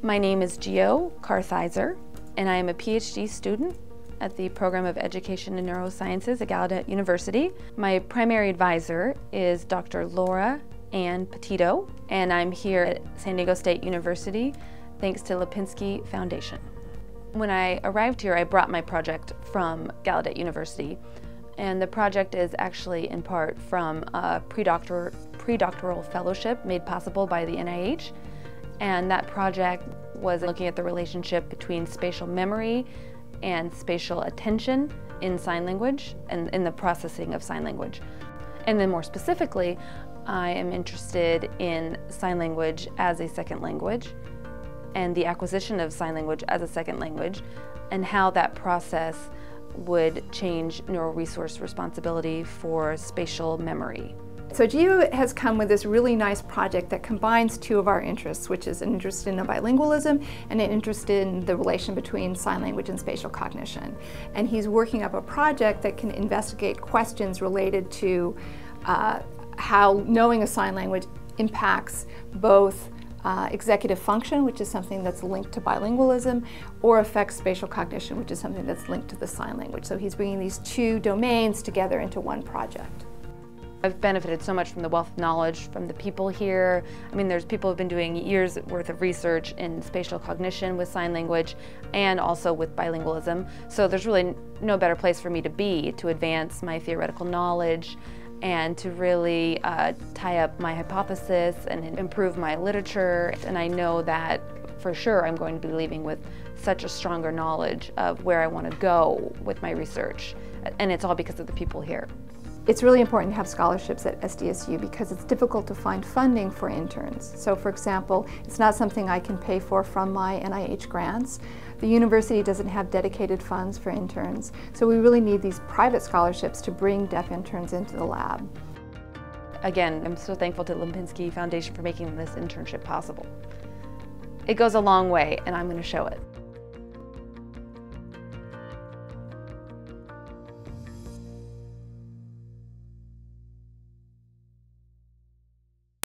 My name is Gio Kartheiser, and I am a PhD student at the Program of Education and Neurosciences at Gallaudet University. My primary advisor is Dr. Laura Ann Petito, and I'm here at San Diego State University thanks to Lipinski Foundation. When I arrived here, I brought my project from Gallaudet University, and the project is actually in part from a predoctoral fellowship made possible by the NIH, and that project was looking at the relationship between spatial memory and spatial attention in sign language and in the processing of sign language. And then more specifically, I am interested in sign language as a second language and the acquisition of sign language as a second language and how that process would change neural resource responsibility for spatial memory. So Gio has come with this really nice project that combines two of our interests, which is an interest in bilingualism and an interest in the relation between sign language and spatial cognition. And he's working up a project that can investigate questions related to how knowing a sign language impacts both executive function, which is something that's linked to bilingualism, or affects spatial cognition, which is something that's linked to the sign language. So he's bringing these two domains together into one project. I've benefited so much from the wealth of knowledge from the people here. I mean, there's people who've been doing years worth of research in spatial cognition with sign language and also with bilingualism. So there's really no better place for me to be to advance my theoretical knowledge and to really tie up my hypothesis and improve my literature. And I know that for sure I'm going to be leaving with such a stronger knowledge of where I want to go with my research. And it's all because of the people here. It's really important to have scholarships at SDSU because it's difficult to find funding for interns. So for example, it's not something I can pay for from my NIH grants. The university doesn't have dedicated funds for interns. So we really need these private scholarships to bring deaf interns into the lab. Again, I'm so thankful to the Lipinski Foundation for making this internship possible. It goes a long way, and I'm going to show it.